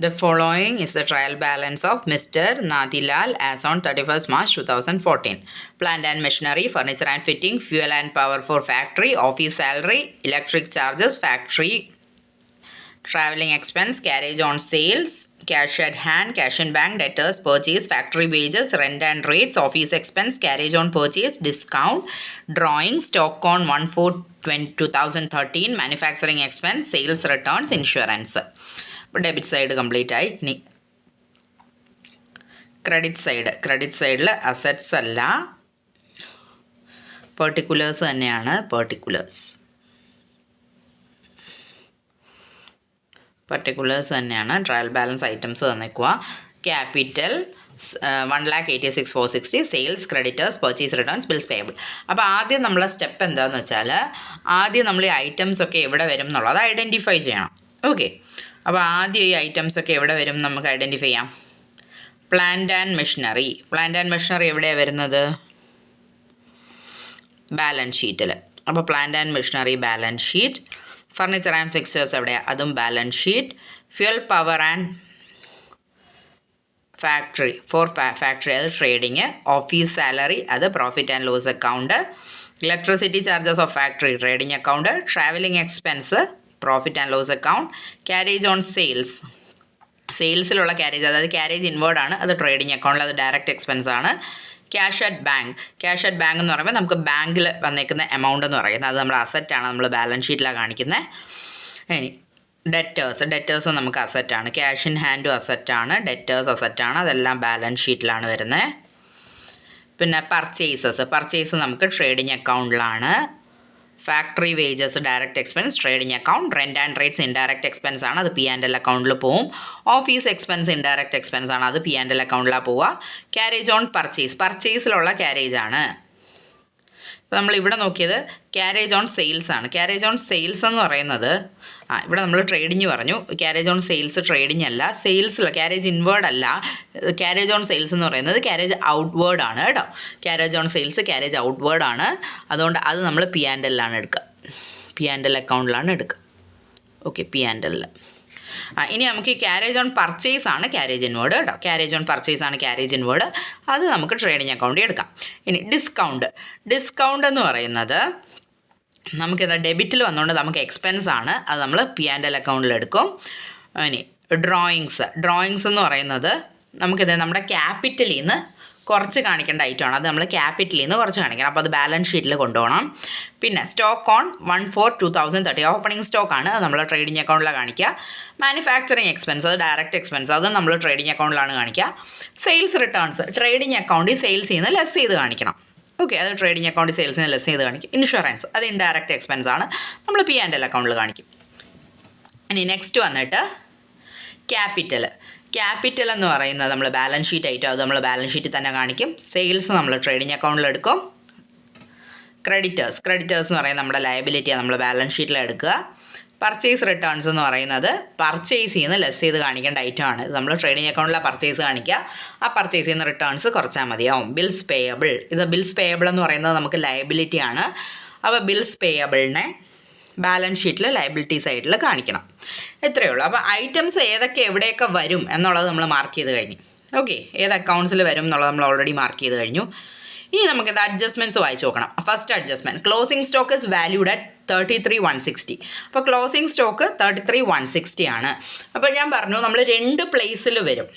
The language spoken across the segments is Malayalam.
The following is the trial balance of Mr. Nadilal as on 31st March 2014. Plant and machinery, furniture and fitting, fuel and power for factory, office salary, electric charges, factory travelling expense, carriage on sales, cash at hand, cash in bank, debtors, purchase, factory wages, rent and rates, office expense, carriage on purchase, discount, drawing, stock on 1/4/2013, manufacturing expense, sales returns, insurance. ഇപ്പോൾ ഡെബിറ്റ് സൈഡ് കംപ്ലീറ്റ് ആയി. ഇനി ക്രെഡിറ്റ് സൈഡിൽ അസറ്റ്സ് അല്ല, പെർട്ടിക്കുലേഴ്സ് തന്നെയാണ്. പെർട്ടിക്കുലേഴ്സ് തന്നെയാണ്. ട്രയൽ ബാലൻസ് ഐറ്റംസ് തന്നേക്കുക. Capital 1,86,460, sales, creditors, purchase returns, bills payable. അപ്പോൾ ആദ്യം നമ്മളെ സ്റ്റെപ്പ് എന്താണെന്ന് വെച്ചാൽ, ആദ്യം നമ്മൾ ഈ ഐറ്റംസ് ഒക്കെ എവിടെ വരും എന്നുള്ളത് ഐഡൻറ്റിഫൈ ചെയ്യണം. ഓക്കെ, അപ്പോൾ ആദ്യം ഈ ഐറ്റംസ് ഒക്കെ എവിടെ വരും നമുക്ക് ഐഡൻറ്റിഫൈ ചെയ്യാം. പ്ലാന്റ് ആൻഡ് മെഷീനറി എവിടെയാണ് വരുന്നത്? ബാലൻസ് ഷീറ്റിൽ. അപ്പോൾ plant and machinery balance sheet. Furniture and fixtures എവിടെയാണ്? അതും balance sheet. Fuel, power and factory factory അത് ട്രേഡിങ്. ഓഫീസ് സാലറി അത് profit and loss account. Electricity charges of factory trading account. Travelling expense profit and loss account. Carriage on സെയിൽസിലുള്ള ക്യാരേജ്, അതായത് ക്യാരേജ് ഇൻവേർഡ് ആണ്, അത് ട്രേഡിംഗ് അക്കൗണ്ടിൽ, അത് ഡയറക്റ്റ് എക്സ്പെൻസ് ആണ്. ക്യാഷ് അറ്റ് ബാങ്ക് എന്ന് പറയുമ്പോൾ നമുക്ക് ബാങ്കിൽ വന്നേക്കുന്ന എമൗണ്ട് എന്ന് പറയുന്നത് അത് നമ്മുടെ അസറ്റാണ്, നമ്മൾ ബാലൻസ് ഷീറ്റിലാണ് കാണിക്കുന്നത്. ഇനി ഡെറ്റേഴ്സ് നമുക്ക് അസറ്റാണ്. ക്യാഷ് ഇൻ ഹാൻഡും അസറ്റാണ്, ഡെറ്റേഴ്സ് അസറ്റാണ്, അതെല്ലാം ബാലൻസ് ഷീറ്റിലാണ് വരുന്നത്. പിന്നെ പർച്ചേസ് നമുക്ക് ട്രേഡിംഗ് അക്കൗണ്ടിലാണ്. Factory wages direct expense trading account. Rent and rates indirect expense ആണ്, അത് P&L അക്കൗണ്ടിൽ പോവും. ഓഫീസ് എക്സ്പെൻസ് ഇൻഡയറക്റ്റ് എക്സ്പെൻസ് ആണ്, അത് P&L അക്കൗണ്ടിലാണ് പോവുക. ക്യാരേജ് ഓൺ പർച്ചേസിലുള്ള ക്യാരേജ് ആണ്. ഇപ്പോൾ നമ്മളിവിടെ നോക്കിയത് ക്യാരേജ് ഓൺ സെയിൽസ് ആണ്. ക്യാരേജ് ഓൺ സെയിൽസ് എന്ന് പറയുന്നത് ഇവിടെ നമ്മൾ ട്രേഡിങ് പറഞ്ഞു. ക്യാരേജ് ഓൺ സെയിൽസ് ട്രേഡിംഗ് അല്ല, സെയിൽസിലുള്ള ക്യാരേജ് ഇൻവേർഡ് അല്ല. ക്യാരേജ് ഓൺ സെയിൽസ് എന്ന് പറയുന്നത് ക്യാരേജ് ഔട്ട്വേർഡ് ആണ് കേട്ടോ. Carriage on sales carriage outward ആണ്, അതുകൊണ്ട് അത് നമ്മൾ P&L എടുക്കുക. P&L അക്കൗണ്ടിലാണ് എടുക്കുക. Okay, P&L. ഇനി നമുക്ക് ഈ ക്യാരേജ് ഓൺ പർച്ചേസ് ആണ് ക്യാരേജ് ഇൻവേർഡ് കേട്ടോ. ക്യാരേജ് ഓൺ പർച്ചേസ് ആണ് ക്യാരേജ് ഇൻവേർഡ്, അത് നമുക്ക് ട്രേഡിംഗ് അക്കൗണ്ടിൽ എടുക്കാം. ഇനി ഡിസ്കൗണ്ട് എന്ന് പറയുന്നത് നമുക്കെന്താ ഡെബിറ്റിൽ വന്നുകൊണ്ട് നമുക്ക് എക്സ്പെൻസ് ആണ്, അത് നമ്മൾ P&L അക്കൗണ്ടിൽ എടുക്കും. ഇനി ഡ്രോയിങ്സ് എന്ന് പറയുന്നത് നമുക്കിത് നമ്മുടെ ക്യാപിറ്റലിൽ നിന്ന് കുറച്ച് കാണിക്കേണ്ട ഐറ്റമാണ്, അത് നമ്മൾ ക്യാപിറ്റലിൽ നിന്ന് കുറച്ച് കാണിക്കണം, അപ്പോൾ അത് ബാലൻസ് ഷീറ്റിൽ കൊണ്ടുപോകണം. പിന്നെ സ്റ്റോക്ക് ഓൺ 1/4/2013 ഓപ്പണിംഗ് സ്റ്റോക്കാണ്, അത് നമ്മൾ ട്രേഡിംഗ് അക്കൗണ്ടിലാണ് കാണിക്കുക. മാനുഫാക്ചറിങ് എക്സ്പെൻസ് അത് ഡയറക്റ്റ് എക്സ്പെൻസ്, അത് നമ്മൾ ട്രേഡിംഗ് അക്കൗണ്ടിലാണ് കാണിക്കുക. സെയിൽസ് റിട്ടേൺസ് ട്രേഡിംഗ് അക്കൗണ്ടിൽ സെയിൽസിൽ നിന്ന് ലെസ് ചെയ്ത് കാണിക്കണം. ഓക്കെ, അത് ട്രേഡിംഗ് അക്കൗണ്ടിൽ സെയിൽസിൽ നിന്ന് ലെസ് ചെയ്ത് കാണിക്കും. ഇൻഷുറൻസ് അത് ഇൻഡയറക്റ്റ് എക്സ്പെൻസ് ആണ്, നമ്മൾ P&L അക്കൗണ്ടിൽ കാണിക്കും. ഇനി നെക്സ്റ്റ് വന്നിട്ട് ക്യാപിറ്റൽ എന്ന് പറയുന്നത് നമ്മൾ ബാലൻസ് ഷീറ്റ് ഐറ്റം, അത് നമ്മൾ ബാലൻസ് ഷീറ്റിൽ തന്നെ കാണിക്കും. സെയിൽസ് നമ്മൾ ട്രേഡിംഗ് അക്കൗണ്ടിൽ എടുക്കും. ക്രെഡിറ്റേഴ്സ് എന്ന് പറയുന്നത് നമ്മുടെ ലയബിലിറ്റിയാണ്, നമ്മൾ ബാലൻസ് ഷീറ്റിൽ എടുക്കുക. പർച്ചേസ് റിട്ടേൺസ് എന്ന് പറയുന്നത് പർച്ചേസ് ചെയ്യുന്ന ലെസ് ചെയ്ത് കാണിക്കേണ്ട ഐറ്റമാണ്, ഇത് നമ്മൾ ട്രേഡിംഗ് അക്കൗണ്ടിലാണ് പർച്ചേസ് കാണിക്കുക. ആ പർച്ചേസ് ചെയ്യുന്ന റിട്ടേൺസ് കുറച്ചാൽ മതിയാവും. ബിൽസ് പേയബിൾ എന്ന് പറയുന്നത് നമുക്ക് ലയബിലിറ്റിയാണ്, അപ്പോൾ ബിൽസ് പേയബിളിനെ ബാലൻസ് ഷീറ്റിൽ ലയബിലിറ്റി സൈഡിൽ കാണിക്കണം. ഇത്രയേ ഉള്ളൂ. അപ്പോൾ ഐറ്റംസ് ഏതൊക്കെ എവിടെയൊക്കെ വരും എന്നുള്ളത് നമ്മൾ മാർക്ക് ചെയ്ത് കഴിഞ്ഞു. ഓക്കെ, ഏത് അക്കൗണ്ട്സിൽ വരും എന്നുള്ളത് നമ്മൾ ഓൾറെഡി മാർക്ക് ചെയ്ത് കഴിഞ്ഞു. ഇനി നമുക്കിത് അഡ്ജസ്റ്റ്മെൻറ്റ്സ് വായിച്ച് നോക്കണം. First adjustment, closing stock is valued at 33,160. അപ്പോൾ ക്ലോസിംഗ് സ്റ്റോക്ക് 33,160 ആണ്. അപ്പോൾ ഞാൻ പറഞ്ഞു നമ്മൾ 2 പ്ലേസിൽ വരും.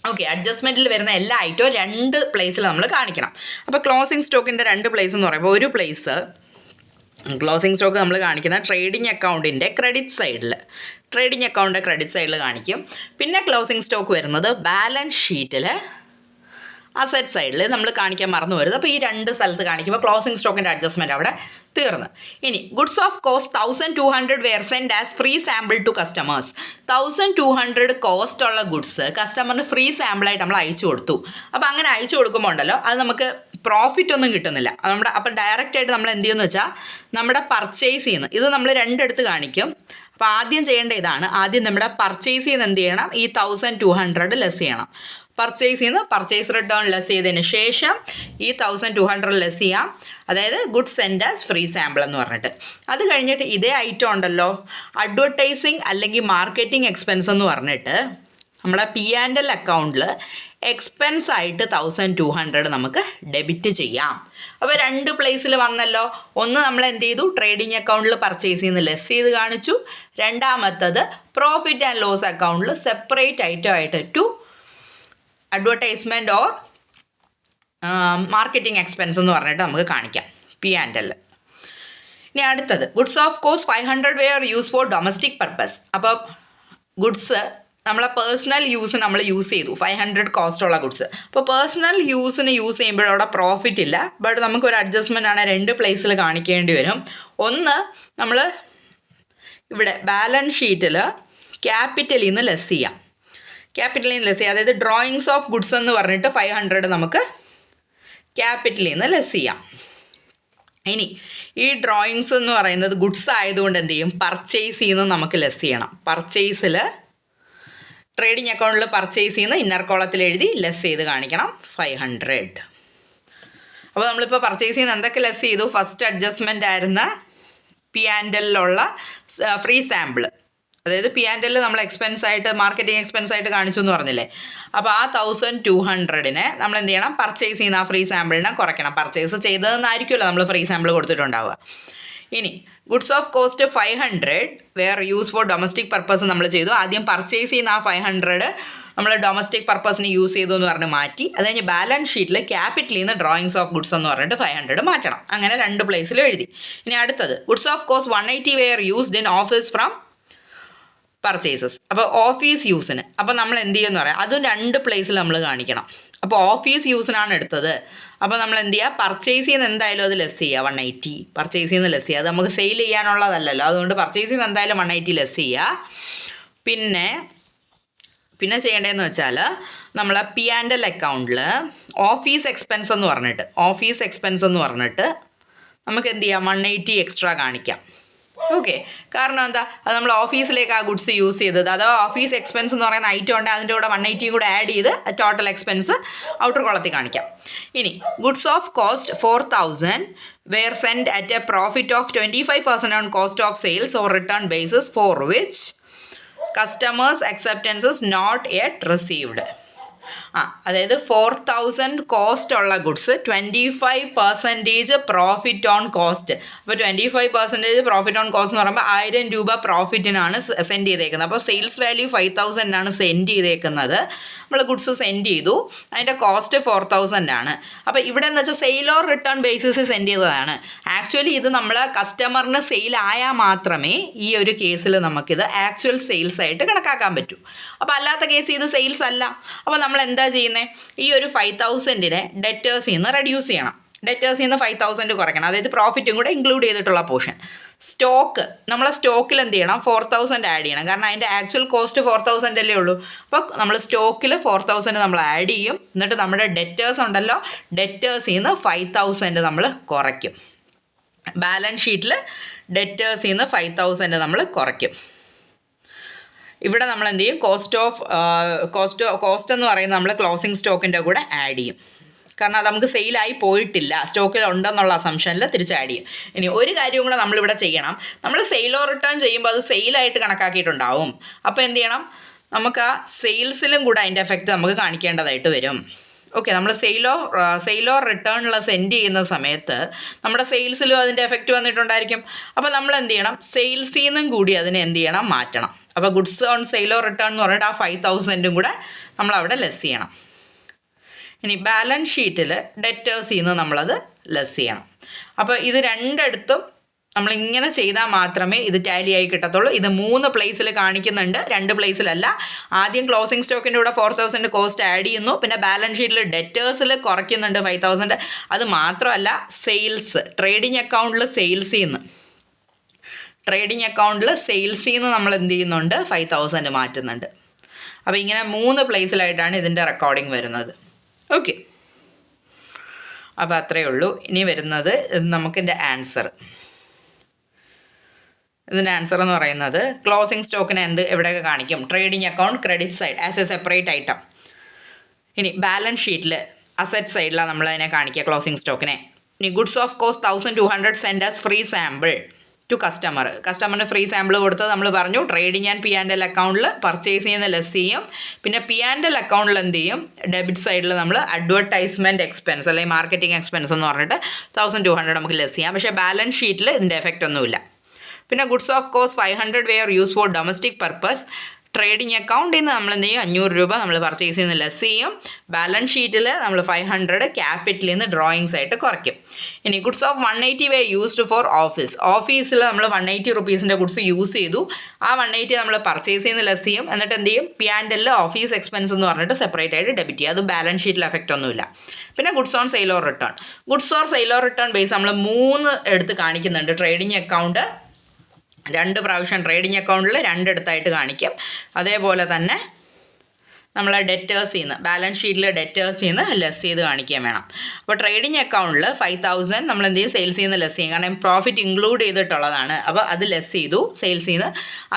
ഓക്കെ, അഡ്ജസ്റ്റ്മെൻറ്റിൽ വരുന്ന എല്ലാ ഐറ്റവും 2 പ്ലേസിൽ നമ്മൾ കാണിക്കണം. അപ്പോൾ ക്ലോസിംഗ് സ്റ്റോക്കിൻ്റെ 2 പ്ലേസ് എന്ന് പറയുമ്പോൾ ഒരു പ്ലേസ് ക്ലോസിംഗ് സ്റ്റോക്ക് നമ്മൾ കാണിക്കുന്ന ട്രേഡിംഗ് അക്കൗണ്ടിൻ്റെ ക്രെഡിറ്റ് സൈഡിൽ കാണിക്കും. പിന്നെ ക്ലോസിംഗ് സ്റ്റോക്ക് വരുന്നത് ബാലൻസ് ഷീറ്റിൽ അസറ്റ് സൈഡിൽ നമ്മൾ കാണിക്കാൻ മറന്നു വരുന്നത്. അപ്പോൾ ഈ 2 സ്ഥലത്ത് കാണിക്കുമ്പോൾ ക്ലോസിംഗ് സ്റ്റോക്കിൻ്റെ അഡ്ജസ്റ്റ്മെൻറ്റ് അവിടെ തീർന്ന്. ഇനി goods of cost 1,200 were sent as free sample to customers. 1,200 cost ഉള്ള ഗുഡ്സ് കസ്റ്റമറിന് ഫ്രീ സാമ്പിളായിട്ട് നമ്മൾ അയച്ചു കൊടുത്തു. അപ്പോൾ അങ്ങനെ അയച്ചു കൊടുക്കുമ്പോൾ ഉണ്ടല്ലോ, അത് നമുക്ക് പ്രോഫിറ്റ് ഒന്നും കിട്ടുന്നില്ല. അപ്പോൾ ഡയറക്റ്റായിട്ട് നമ്മൾ എന്ത് ചെയ്യുമെന്ന് വെച്ചാൽ നമ്മുടെ പർച്ചേസ് ചെയ്യുന്നത് ഇത് നമ്മൾ 2 എടുത്ത് കാണിക്കും. അപ്പോൾ ആദ്യം ചെയ്യേണ്ട ഇതാണ്, ആദ്യം നമ്മുടെ പർച്ചേസ് ചെയ്യുന്ന എന്ത് ചെയ്യണം, ഈ 1,200 ലെസ് ചെയ്യണം. പർച്ചേസ് ചെയ്യുന്ന പർച്ചേസ് റിട്ടേൺ ലെസ് ചെയ്തതിന് ശേഷം ഈ 1,200 ലെസ് ചെയ്യാം, അതായത് good send as free sample എന്ന് പറഞ്ഞിട്ട്. അത് കഴിഞ്ഞിട്ട് ഇതേ ഐറ്റം ഉണ്ടല്ലോ, അഡ്വർടൈസിങ് അല്ലെങ്കിൽ മാർക്കറ്റിംഗ് എക്സ്പെൻസ് എന്ന് പറഞ്ഞിട്ട് നമ്മളെ P&L അക്കൗണ്ടിൽ എക്സ്പെൻസ് ആയിട്ട് 1200 നമുക്ക് ഡെബിറ്റ് ചെയ്യാം. അപ്പോൾ 2 പ്ലേസിൽ വന്നല്ലോ. ഒന്ന് നമ്മൾ എന്ത് ചെയ്തു, ട്രേഡിംഗ് അക്കൗണ്ടിൽ പർച്ചേസ് ചെയ്യുന്ന ലെസ് ചെയ്ത് കാണിച്ചു. രണ്ടാമത്തത് പ്രോഫിറ്റ് ആൻഡ് ലോസ് അക്കൗണ്ടിൽ സെപ്പറേറ്റ് ഐറ്റം ആയിട്ട് to advertisement or marketing expense എന്ന് പറഞ്ഞിട്ട് നമുക്ക് കാണിക്കാം P&L. ഇനി അടുത്തത് goods of course 500 were use for domestic purpose. അപ്പോൾ ഗുഡ്സ് നമ്മളെ പേഴ്സണൽ യൂസ് നമ്മൾ യൂസ് ചെയ്തു, 500 കോസ്റ്റുള്ള ഗുഡ്സ്. അപ്പോൾ പേഴ്സണൽ യൂസിന് യൂസ് ചെയ്യുമ്പോൾ അവിടെ പ്രോഫിറ്റ് ഇല്ല. ബട്ട് നമുക്കൊരു അഡ്ജസ്റ്റ്മെൻ്റ് ആണ് 2 പ്ലേസിൽ കാണിക്കേണ്ടി വരും. ഒന്ന്, നമ്മൾ ഇവിടെ ബാലൻസ് ഷീറ്റിൽ ക്യാപിറ്റലിൽ നിന്ന് ലെസ് ചെയ്യാം. ക്യാപിറ്റലിൽ നിന്ന് ലെസ് ചെയ്യാം, അതായത് ഡ്രോയിങ്സ് ഓഫ് ഗുഡ്സ് എന്ന് പറഞ്ഞിട്ട് 500 നമുക്ക് ക്യാപിറ്റലിൽ നിന്ന് ലെസ് ചെയ്യാം. ഇനി ഈ ഡ്രോയിങ്സ് എന്ന് പറയുന്നത് ഗുഡ്സ് ആയതുകൊണ്ട് എന്ത് ചെയ്യും, പർച്ചേസ് ചെയ്യുന്നത് നമുക്ക് ലെസ് ചെയ്യണം. പർച്ചേസിൽ ട്രേഡിംഗ് അക്കൗണ്ടിൽ പർച്ചേസ് ചെയ്യുന്ന ഇന്നർ കോളത്തിൽ എഴുതി ലെസ് ചെയ്ത് കാണിക്കണം 500. അപ്പോൾ നമ്മളിപ്പോൾ പർച്ചേസ് ചെയ്യുന്ന എന്തൊക്കെ ലെസ് ചെയ്തു? ഫസ്റ്റ് അഡ്ജസ്റ്റ്മെൻ്റ് ആയിരുന്ന P&L ഫ്രീ സാമ്പിൾ, അതായത് P&L നമ്മൾ എക്സ്പെൻസ് ആയിട്ട് മാർക്കറ്റിംഗ് എക്സ്പെൻസ് ആയിട്ട് കാണിച്ചു എന്ന് പറഞ്ഞില്ലേ. അപ്പോൾ ആ 1200 നമ്മൾ എന്ത് ചെയ്യണം, പർച്ചേസ് ചെയ്യുന്ന ആ ഫ്രീ സാമ്പിളിനെ കുറയ്ക്കണം. പർച്ചേസ് ചെയ്തതെന്നായിരിക്കുമല്ലോ നമ്മൾ ഫ്രീ സാമ്പിൾ കൊടുത്തിട്ടുണ്ടാവുക. ഇനി goods of cost 500 were use for domestic purpose നമ്മൾ ചെയ്തു. ആദ്യം പർച്ചേസ് ചെയ്യുന്ന ആ 500 നമ്മൾ ഡൊമസ്റ്റിക് പർപ്പസിന് യൂസ് ചെയ്തു എന്ന് പറഞ്ഞ് മാറ്റി. അത് കഴിഞ്ഞ് ബാലൻസ് ഷീറ്റിൽ ക്യാപിറ്റലിൽ നിന്ന് ഡ്രോയിങ്സ് ഓഫ് ഗുഡ്സ് എന്ന് പറഞ്ഞിട്ട് 500 മാറ്റണം. അങ്ങനെ 2 പ്ലേസിലും എഴുതി. ഇനി അടുത്തത് goods of cost 180 wear used in office from purchases. അപ്പോൾ ഓഫീസ് യൂസിന് അപ്പോൾ നമ്മൾ എന്ത് ചെയ്യുമെന്ന് പറയാം, അതും 2 പ്ലേസിൽ നമ്മൾ കാണിക്കണം. അപ്പോൾ ഓഫീസ് യൂസിനാണ് എടുത്തത്. അപ്പോൾ നമ്മൾ എന്ത് ചെയ്യുക, പർച്ചേസ് ചെയ്യുന്ന എന്തായാലും അത് ലെസ് ചെയ്യുക 180. പർച്ചേസ് ചെയ്യുന്ന ലെസ് ചെയ്യുക, അത് നമുക്ക് സെയിൽ ചെയ്യാനുള്ളതല്ലല്ലോ. അതുകൊണ്ട് പർച്ചേസ് ചെയ്യുന്ന എന്തായാലും 180 ലെസ് ചെയ്യുക. പിന്നെ ചെയ്യേണ്ടതെന്ന് വെച്ചാൽ നമ്മൾ P&L അക്കൗണ്ടിൽ ഓഫീസ് എക്സ്പെൻസ് എന്ന് പറഞ്ഞിട്ട് നമുക്ക് എന്ത് ചെയ്യാം, 180 എക്സ്ട്രാ കാണിക്കാം. ഓക്കെ, കാരണം എന്താ, അത് നമ്മൾ ഓഫീസിലേക്ക് ആ ഗുഡ്സ് യൂസ് ചെയ്തത്, അഥവാ ഓഫീസ് എക്സ്പെൻസ് എന്ന് പറയുന്ന ഐറ്റം ഉണ്ട്, അതിൻ്റെ കൂടെ 180 കൂടെ ആഡ് ചെയ്ത് ടോട്ടൽ എക്സ്പെൻസ് ഔട്ടർ കോളത്തിൽ കാണിക്കാം. ഇനി goods of cost 4000 were send at a profit of 25% on cost of sales or return basis for which customers acceptances not yet received. അതായത് 4000 കോസ്റ്റ് ഉള്ള ഗുഡ്സ് 25% പ്രോഫിറ്റ് ഓൺ കോസ്റ്റ്. അപ്പോൾ 25% പ്രോഫിറ്റ് ഓൺ കോസ്റ്റ് എന്ന് പറയുമ്പോൾ 1000 രൂപ പ്രോഫിറ്റിനാണ് സെൻഡ് ചെയ്തേക്കുന്നത്. അപ്പോൾ സെയിൽസ് വാല്യൂ 5000 സെൻഡ് ചെയ്തേക്കുന്നത്. നമ്മൾ ഗുഡ്സ് സെൻഡ് ചെയ്തു, അതിൻ്റെ കോസ്റ്റ് 4000. അപ്പോൾ ഇവിടെ എന്ന് വെച്ചാൽ sale or return basis send ചെയ്തതാണ്. ആക്ച്വലി ഇത് നമ്മൾ കസ്റ്റമറിന് സെയിൽ ആയാൽ മാത്രമേ ഈ ഒരു കേസിൽ നമുക്കിത് ആക്ച്വൽ സെയിൽസ് ആയിട്ട് കണക്കാക്കാൻ പറ്റൂ. അപ്പോൾ അല്ലാത്ത കേസ് ഇത് സെയിൽസ് അല്ല. അപ്പോൾ നമ്മൾ എന്താ ചെയ്യുന്നത്, ഈ ഒരു 5000 ഡെറ്റേഴ്സിൽ നിന്ന് റെഡ്യൂസ് ചെയ്യണം. ഡെറ്റേഴ്സിൽ നിന്ന് 5000 കുറയ്ക്കണം, അതായത് പ്രോഫിറ്റും കൂടെ ഇൻക്ലൂഡ് ചെയ്തിട്ടുള്ള പോർഷൻ. സ്റ്റോക്ക്, നമ്മളെ സ്റ്റോക്കിൽ എന്ത് ചെയ്യണം, 4000 ആഡ് ചെയ്യണം. കാരണം അതിൻ്റെ ആക്ച്വൽ കോസ്റ്റ് 4000 അല്ലേ ഉള്ളൂ. അപ്പോൾ നമ്മൾ സ്റ്റോക്കിൽ 4000 നമ്മൾ ആഡ് ചെയ്യും. എന്നിട്ട് നമ്മുടെ ഡെറ്റേഴ്സ് ഉണ്ടല്ലോ, ഡെറ്റേഴ്സിൽ നിന്ന് 5000 നമ്മൾ കുറയ്ക്കും. ബാലൻസ് ഷീറ്റിൽ ഡെറ്റേഴ്സിൽ നിന്ന് 5000 നമ്മൾ കുറയ്ക്കും. ഇവിടെ നമ്മൾ എന്ത് ചെയ്യും, കോസ്റ്റ് എന്ന് പറയുന്നത് നമ്മൾ ക്ലോസിംഗ് സ്റ്റോക്കിൻ്റെ കൂടെ ആഡ് ചെയ്യും. കാരണം അത് നമുക്ക് സെയിലായി പോയിട്ടില്ല, സ്റ്റോക്കിൽ ഉണ്ടെന്നുള്ള അസംഷനിൽ തിരിച്ച് ആഡ് ചെയ്യും. ഇനി ഒരു കാര്യവും കൂടെ നമ്മളിവിടെ ചെയ്യണം, നമ്മൾ സെയിലോ റിട്ടേൺ ചെയ്യുമ്പോൾ അത് സെയിലായിട്ട് കണക്കാക്കിയിട്ടുണ്ടാവും. അപ്പോൾ എന്ത് ചെയ്യണം, നമുക്ക് ആ സെയിൽസിലും കൂടെ അതിൻ്റെ എഫക്റ്റ് നമുക്ക് കാണിക്കേണ്ടതായിട്ട് വരും. ഓക്കെ, നമ്മൾ സെയിലോ റിട്ടേണുള്ള സെൻഡ് ചെയ്യുന്ന സമയത്ത് നമ്മുടെ സെയിൽസിലും അതിൻ്റെ എഫക്റ്റ് വന്നിട്ടുണ്ടായിരിക്കും. അപ്പോൾ നമ്മൾ എന്ത് ചെയ്യണം, സെയിൽസിൽ നിന്നും കൂടി അതിനെ എന്ത് ചെയ്യണം, മാറ്റണം. അപ്പോൾ ഗുഡ്സ് ഓൺ സെയിലോ റിട്ടേൺ എന്ന് പറഞ്ഞിട്ട് ആ 5000 കൂടെ നമ്മളവിടെ ലെസ് ചെയ്യണം. ഇനി ബാലൻസ് ഷീറ്റിൽ ഡെറ്റേഴ്സിൽ നിന്ന് നമ്മളത് ലെസ് ചെയ്യണം. അപ്പോൾ ഇത് രണ്ടിടത്തും നമ്മളിങ്ങനെ ചെയ്താൽ മാത്രമേ ഇത് ടാലി ആയി കിട്ടത്തുള്ളൂ. ഇത് 3 പ്ലേസിൽ കാണിക്കുന്നുണ്ട്, 2 പ്ലേസിലല്ല. ആദ്യം ക്ലോസിംഗ് സ്റ്റോക്കിൻ്റെ കൂടെ 4000 കോസ്റ്റ് ആഡ് ചെയ്യുന്നു, പിന്നെ ബാലൻസ് ഷീറ്റിൽ ഡെറ്റേഴ്സിൽ കുറയ്ക്കുന്നുണ്ട് 5000. അത് മാത്രമല്ല, സെയിൽസ് ട്രേഡിംഗ് അക്കൗണ്ടിൽ സെയിൽസിൽ നിന്ന് നമ്മൾ എന്ത് ചെയ്യുന്നുണ്ട്, 5000 മാറ്റുന്നുണ്ട്. അപ്പോൾ ഇങ്ങനെ 3 പ്ലേസിലായിട്ടാണ് ഇതിൻ്റെ റെക്കോർഡിംഗ് വരുന്നത്. ഓക്കെ, അപ്പോൾ അത്രയേ ഉള്ളൂ. ഇനി വരുന്നത് നമുക്കിൻ്റെ ആൻസർ. ഇതിൻ്റെ ആൻസർ എന്ന് പറയുന്നത് ക്ലോസിംഗ് സ്റ്റോക്കിനെ എവിടെയൊക്കെ കാണിക്കും, trading account credit side as a separate item. ഇനി ബാലൻസ് ഷീറ്റിൽ അസറ്റ് സൈഡിലാണ് നമ്മളതിനെ കാണിക്കുക ക്ലോസിംഗ് സ്റ്റോക്കിനെ. ഇനി goods of cost 1200 send as free sample. To കസ്റ്റമറിന് ഫ്രീ സാമ്പിൾ കൊടുത്തത് നമ്മൾ പറഞ്ഞു. ട്രേഡിംഗ് ആൻഡ് P&L അക്കൗണ്ടിൽ പർച്ചേസ് ചെയ്യുന്ന ലെസ് ചെയ്യും. പിന്നെ P&L അക്കൗണ്ടിൽ എന്ത് ചെയ്യും, ഡെബിറ്റ് സൈഡിൽ നമ്മൾ അഡ്വർടൈസ്മെൻറ്റ് എക്സ്പെൻസ് അല്ലെങ്കിൽ മാർക്കറ്റിംഗ് എക്സ്പെൻസ് എന്ന് പറഞ്ഞിട്ട് 1200 നമുക്ക് ലെസ് ചെയ്യാം. പക്ഷേ ബാലൻസ് ഷീറ്റിൽ ഇതിൻ്റെ എഫക്റ്റ് ഒന്നുമില്ല. പിന്നെ goods of cost 500 were use for domestic purpose. Trading അക്കൗണ്ടിൽ നിന്ന് നമ്മൾ എന്ത് ചെയ്യും, 500 രൂപ നമ്മൾ പർച്ചേസ് ചെയ്യുന്ന ലെസ് ചെയ്യും. ബാലൻസ് ഷീറ്റിൽ നമ്മൾ 500 ക്യാപിറ്റലിൽ നിന്ന് ഡ്രോയിങ്സ് ആയിട്ട് കുറയ്ക്കും. ഇനി goods of 180 way used for ഓഫീസിൽ നമ്മൾ 180 റുപ്പീസിൻ്റെ ഗുഡ്സ് യൂസ് ചെയ്തു. ആ 180 നമ്മൾ പർച്ചേസ് ചെയ്യുന്ന ലെസ് ചെയ്യും. എന്നിട്ട് എന്ത് ചെയ്യും, P&L ഓഫീസ് എക്സ്പെൻസ് എന്ന് പറഞ്ഞിട്ട് സെപ്പറേറ്റ് ആയിട്ട് ഡെബിറ്റ് ചെയ്യും. അത് ബാലൻസ് ഷീറ്റിൽ എഫക്റ്റ് ഒന്നുമില്ല. പിന്നെ goods on sale or return base നമ്മൾ 3 എടുത്ത് കാണിക്കുന്നുണ്ട്. ട്രേഡിംഗ് അക്കൗണ്ട് 2 പ്രാവശ്യം ട്രേഡിംഗ് അക്കൗണ്ടിൽ 2 എടുത്തായിട്ട് കാണിക്കും. അതേപോലെ തന്നെ നമ്മൾ ഡെറ്റേഴ്സിൽ നിന്ന് ബാലൻസ് ഷീറ്റിൽ ഡെറ്റേഴ്സിൽ നിന്ന് ലെസ് ചെയ്ത് കാണിക്കുകയും വേണം. അപ്പോൾ ട്രേഡിംഗ് അക്കൗണ്ടിൽ 5000 നമ്മൾ എന്ത് ചെയ്യും, സെയിൽസിൽ നിന്ന് ലെസ് ചെയ്യും. കാരണം പ്രോഫിറ്റ് ഇൻക്ലൂഡ് ചെയ്തിട്ടുള്ളതാണ്. അപ്പോൾ അത് ലെസ് ചെയ്തു സെയിൽസിൽ നിന്ന്.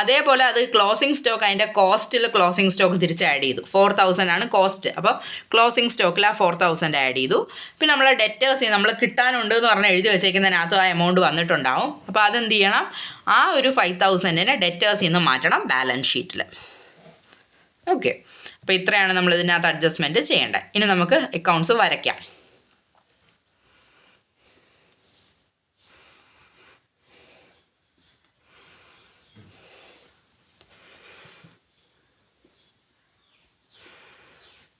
അതേപോലെ അത് ക്ലോസിംഗ് സ്റ്റോക്ക്, അതിൻ്റെ കോസ്റ്റിൽ ക്ലോസിംഗ് സ്റ്റോക്ക് തിരിച്ച് ആഡ് ചെയ്തു. 4000 ആണ് കോസ്റ്റ്. അപ്പോൾ ക്ലോസിംഗ് സ്റ്റോക്കിൽ ആ 4000 ആഡ് ചെയ്തു. പിന്നെ നമ്മൾ ഡെറ്റേഴ്സിൽ നമ്മൾ കിട്ടാനുണ്ട് എന്ന് പറഞ്ഞാൽ എഴുതി വെച്ചേക്കുന്നതിനകത്ത് ആ എമൗണ്ട് വന്നിട്ടുണ്ടാവും. അപ്പോൾ അതെന്ത് ചെയ്യണം, ആ ഒരു 5000 ഡെറ്റേഴ്സിൽ നിന്ന് മാറ്റണം ബാലൻസ് ഷീറ്റിൽ. ഓക്കെ, അപ്പോൾ ഇത്രയാണ് നമ്മൾ ഇതിനകത്ത് അഡ്ജസ്റ്റ്മെൻറ്റ് ചെയ്യേണ്ടത്. ഇനി നമുക്ക് അക്കൗണ്ട്സ് വരയ്ക്കാം.